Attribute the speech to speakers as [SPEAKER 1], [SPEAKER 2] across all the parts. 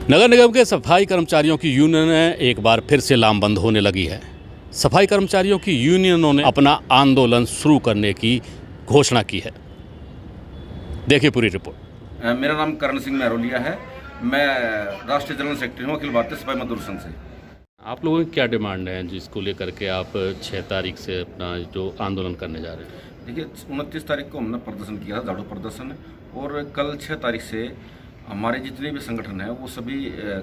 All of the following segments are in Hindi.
[SPEAKER 1] नगर निगम के सफाई कर्मचारियों की यूनियन एक बार फिर से लामबंद होने लगी है। सफाई कर्मचारियों की यूनियनों ने अपना आंदोलन शुरू करने की घोषणा की है। देखिए पूरी रिपोर्ट।
[SPEAKER 2] मेरा नाम करण सिंह महरोलिया है। मैं राष्ट्रीय जनरल सेक्रेटरी हूँ अखिल भारतीय सफाई मजदूर संघ से।
[SPEAKER 1] आप लोगों की क्या डिमांड है जिसको लेकर के आप 6 तारीख से अपना जो आंदोलन करने जा रहे हैं?
[SPEAKER 2] देखिए 29 तारीख को हमने प्रदर्शन किया था, झाड़ू प्रदर्शन, और कल 6 तारीख से हमारे जितने भी संगठन हैं वो सभी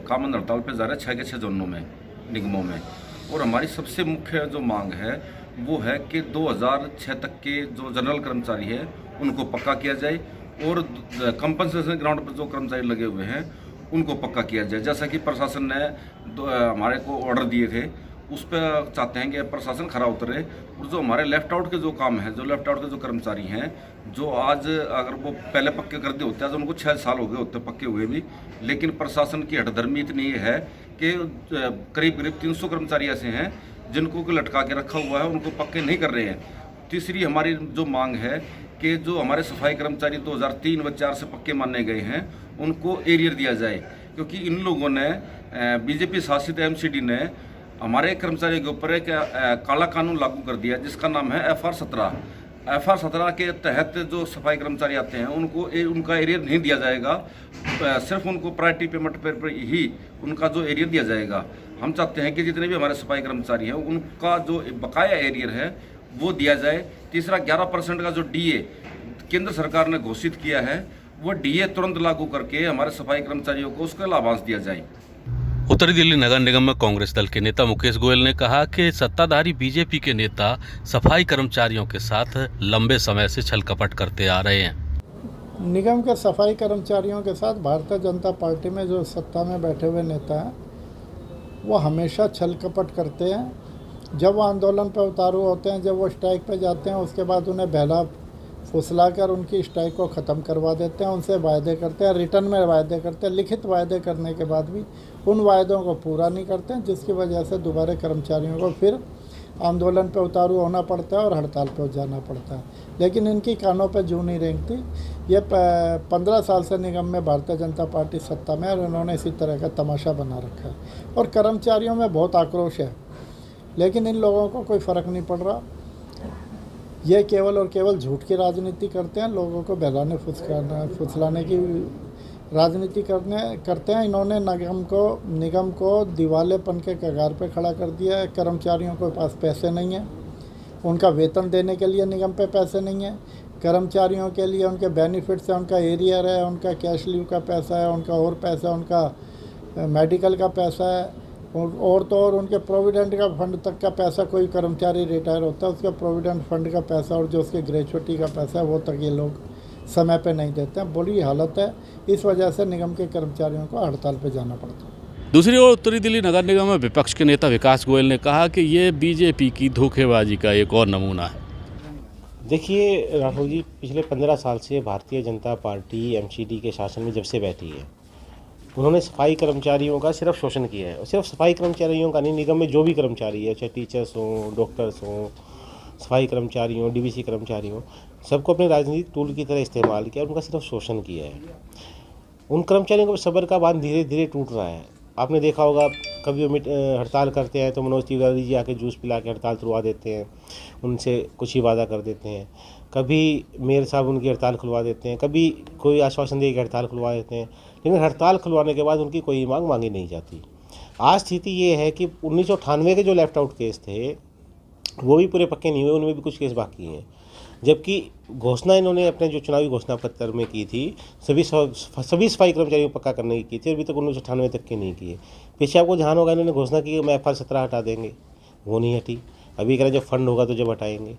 [SPEAKER 2] कामन हड़ताल पे जा रहे हैं 6 के 6 जोनों में, निगमों में। और हमारी सबसे मुख्य जो मांग है वो है कि 2006 तक के जो जनरल कर्मचारी है उनको पक्का किया जाए, और कंपनसेशन ग्राउंड पर जो कर्मचारी लगे हुए हैं उनको पक्का किया जाए। जैसा कि प्रशासन ने हमारे को ऑर्डर दिए थे, उस पर चाहते हैं कि प्रशासन खरा उतरे, और जो हमारे लेफ्ट आउट के जो काम है, जो लेफ्ट आउट के जो कर्मचारी हैं, जो आज अगर वो पहले पक्के कर दिए होते हैं, आज उनको 6 साल हो गए होते पक्के हुए भी, लेकिन प्रशासन की हठधर्मी इतनी है कि करीब 300 कर्मचारी ऐसे हैं जिनको लटका के रखा हुआ है, उनको पक्के नहीं कर रहे हैं। तीसरी हमारी जो मांग है कि जो हमारे सफाई कर्मचारी 2003 व 4 से पक्के माने गए हैं उनको एरियर दिया जाए, क्योंकि इन लोगों ने बीजेपी शासित एमसीडी ने हमारे कर्मचारियों के ऊपर एक काला कानून लागू कर दिया जिसका नाम है FR 17 के तहत जो सफाई कर्मचारी आते हैं उनको उनका एरियर नहीं दिया जाएगा, सिर्फ उनको प्रायोरिटी पेमेंट पर ही उनका जो एरियर दिया जाएगा। हम चाहते हैं कि जितने भी हमारे सफाई कर्मचारी हैं उनका जो बकाया एरियर है वो दिया जाए। तीसरा 11% का जो DA केंद्र सरकार ने घोषित किया है वो DA तुरंत लागू करके हमारे सफाई कर्मचारियों को उसका लाभांश दिया जाए।
[SPEAKER 1] उत्तरी दिल्ली नगर निगम में कांग्रेस दल के नेता मुकेश गोयल ने कहा कि सत्ताधारी बीजेपी के नेता सफाई कर्मचारियों के साथ लंबे समय से छल कपट करते आ रहे हैं।
[SPEAKER 3] निगम के सफाई कर्मचारियों के साथ भारतीय जनता पार्टी में जो सत्ता में बैठे हुए नेता हैं वो हमेशा छल कपट करते हैं। जब वो आंदोलन पर उतारू होते हैं, जब वो स्ट्राइक पे जाते हैं, उसके बाद उन्हें बहला फुसलाकर उनकी स्ट्राइक को ख़त्म करवा देते हैं। उनसे वायदे करते हैं, रिटर्न में वायदे करते हैं, लिखित वायदे करने के बाद भी उन वायदों को पूरा नहीं करते हैं, जिसकी वजह से दोबारा कर्मचारियों को फिर आंदोलन पे उतारू होना पड़ता है और हड़ताल पे जाना पड़ता है। लेकिन इनकी कानों पे जूं नहीं रेंगती। ये 15 साल से निगम में भारतीय जनता पार्टी सत्ता में, और इन्होंने इसी तरह का तमाशा बना रखा है और कर्मचारियों में बहुत आक्रोश है, लेकिन इन लोगों को कोई फ़र्क नहीं पड़ रहा। ये केवल और केवल झूठ की राजनीति करते हैं, लोगों को बहलाने फुसलाने की राजनीति करते हैं। इन्होंने निगम को दिवालेपन के कगार पे खड़ा कर दिया है। कर्मचारियों के पास पैसे नहीं हैं, उनका वेतन देने के लिए निगम पे पैसे नहीं हैं। कर्मचारियों के लिए उनके बेनिफिट्स है, उनका एरियर है, उनका कैश लीव का पैसा है, उनका और पैसा, उनका मेडिकल का पैसा है, और तो और उनके प्रोविडेंट का फंड तक का पैसा। कोई कर्मचारी रिटायर होता है उसका प्रोविडेंट फंड का पैसा और जो उसके ग्रेचुइटी का पैसा है वो तक ये लोग समय पे नहीं देते हैं। बुरी हालत है, इस वजह से निगम के कर्मचारियों को हड़ताल पे जाना पड़ता है।
[SPEAKER 1] दूसरी ओर उत्तरी दिल्ली नगर निगम में विपक्ष के नेता विकास गोयल ने कहा कि ये बीजेपी की धोखेबाजी का एक और नमूना है।
[SPEAKER 4] देखिए राठौर जी, पिछले 15 साल से भारतीय जनता पार्टी एमसीडी के शासन में जब से बैठी है, उन्होंने सफाई कर्मचारियों का सिर्फ शोषण किया है। और सिर्फ सफाई कर्मचारियों का नहीं, निगम में जो भी कर्मचारी है, चाहे टीचर्स हों, डॉक्टर्स हों, सफाई कर्मचारी हों, डीवीसी कर्मचारी हों, सबको अपने राजनीतिक टूल की तरह इस्तेमाल किया और उनका सिर्फ शोषण किया है। उन कर्मचारियों को सब्र का बांध धीरे धीरे टूट रहा है। आपने देखा होगा, कभी वो हड़ताल करते हैं तो मनोज तिवारी जी आके जूस पिला के हड़ताल तुड़वा देते हैं, उनसे कुछ ही वादा कर देते हैं। कभी मेयर साहब उनकी हड़ताल खुलवा देते हैं, कभी कोई आश्वासन दे के हड़ताल खुलवा देते हैं, लेकिन हड़ताल खुलवाने के बाद उनकी कोई मांग मांगी नहीं जाती। आज स्थिति ये है कि 1998 के जो लेफ्ट आउट केस थे वो भी पूरे पक्के नहीं हुए, उनमें भी कुछ केस बाकी हैं। जबकि घोषणा इन्होंने अपने जो चुनावी घोषणा पत्र में की थी सभी सफाई कर्मचारियों को पक्का करने की थी, अभी तक 1998 तक के नहीं किए। पीछे आपको ध्यान होगा, इन्होंने घोषणा की कि मैं FR 17 हटा देंगे, वो नहीं हटी। अभी कह रहे जब फंड होगा तो जब हटाएंगे।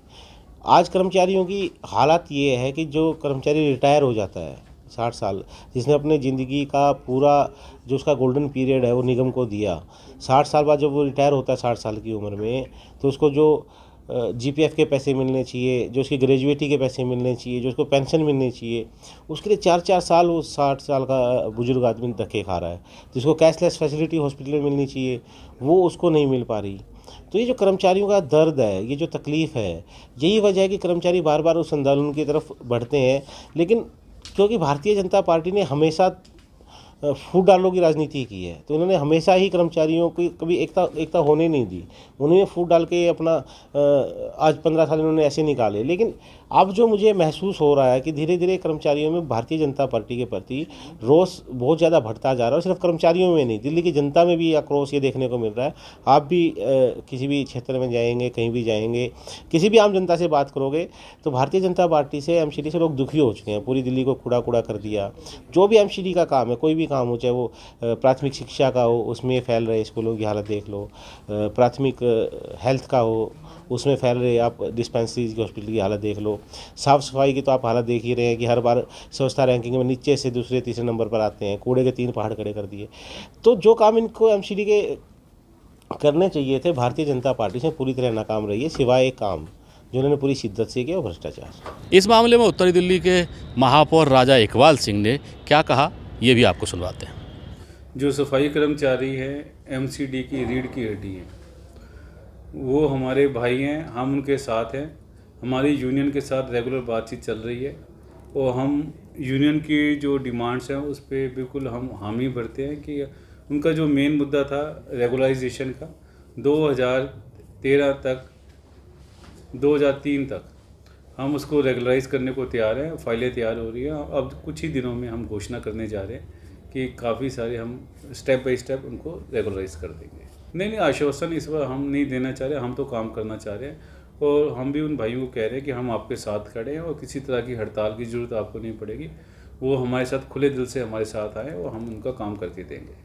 [SPEAKER 4] आज कर्मचारियों की हालत ये है कि जो कर्मचारी रिटायर हो जाता है 60 साल, जिसने अपनी ज़िंदगी का पूरा जो उसका गोल्डन पीरियड है वो निगम को दिया, 60 साल बाद जब वो रिटायर होता है 60 साल की उम्र में, तो उसको जो GPF के पैसे मिलने चाहिए, जो उसकी ग्रेजुएटी के पैसे मिलने चाहिए, जो उसको पेंशन मिलनी चाहिए, उसके लिए 4-4 साल वो 60 साल का बुजुर्ग आदमी धक्के खा रहा है। जिसको कैशलेस फैसिलिटी हॉस्पिटल में मिलनी चाहिए वो उसको नहीं मिल पा रही। तो ये जो कर्मचारियों का दर्द है, ये जो तकलीफ़ है, यही वजह है कि कर्मचारी बार बार उस आंदोलन की तरफ बढ़ते हैं। लेकिन क्योंकि भारतीय जनता पार्टी ने हमेशा फूट डालो की राजनीति की है, तो उन्होंने हमेशा ही कर्मचारियों की कभी एकता होने नहीं दी। उन्होंने फूट डाल के अपना आज 15 साल इन्होंने ऐसे निकाले। लेकिन अब जो मुझे महसूस हो रहा है कि धीरे धीरे कर्मचारियों में भारतीय जनता पार्टी के प्रति रोष बहुत ज़्यादा बढ़ता जा रहा है, और सिर्फ कर्मचारियों में नहीं, दिल्ली की जनता में भी आक्रोश ये देखने को मिल रहा है। आप भी किसी भी क्षेत्र में जाएंगे, कहीं भी जाएंगे, किसी भी आम जनता से बात करोगे तो भारतीय जनता पार्टी से, एमसीडी से लोग दुखी हो चुके हैं। पूरी दिल्ली को कूड़ा कर दिया। जो भी एमसीडी का काम है, कोई भी काम हो, चाहे वो प्राथमिक शिक्षा का हो, उसमें फैल रहे स्कूलों की हालत देख लो, प्राथमिक हेल्थ का हो, उसमें फैल रहे आप डिस्पेंसरीज की, हॉस्पिटल की हालत देख लो, साफ़ सफाई की तो आप हालत देख ही रहे हैं कि हर बार स्वच्छता रैंकिंग में नीचे से दूसरे तीसरे नंबर पर आते हैं। कूड़े के 3 पहाड़ खड़े कर दिए। तो जो काम इनको एमसीडी के करने चाहिए थे, भारतीय जनता पार्टी से पूरी तरह नाकाम रही है, सिवाय एक काम जो उन्होंने पूरी शिद्दत से किया, वो भ्रष्टाचार।
[SPEAKER 1] इस मामले में उत्तरी दिल्ली के महापौर राजा इकबाल सिंह ने क्या कहा, ये भी आपको सुनवाते हैं।
[SPEAKER 5] जो सफाई कर्मचारी हैं, एमसीडी की रीढ़ की हड्डी हैं, वो हमारे भाई हैं, हम उनके साथ हैं। हमारी यूनियन के साथ रेगुलर बातचीत चल रही है और हम यूनियन की जो डिमांड्स हैं उस पर बिल्कुल हम हामी भरते हैं कि उनका जो मेन मुद्दा था रेगुलराइजेशन का, 2003 तक हम उसको रेगुलराइज करने को तैयार हैं। फाइलें तैयार हो रही हैं। अब कुछ ही दिनों में हम घोषणा करने जा रहे हैं कि काफ़ी सारे हम स्टेप बाय स्टेप उनको रेगुलराइज कर देंगे। नहीं, आश्वासन इस बार हम नहीं देना चाह रहे, हम तो काम करना चाह रहे हैं। और हम भी उन भाइयों को कह रहे हैं कि हम आपके साथ खड़े हैं और किसी तरह की हड़ताल की ज़रूरत आपको नहीं पड़ेगी। वो हमारे साथ खुले दिल से हमारे साथ आए और हम उनका काम करके देंगे।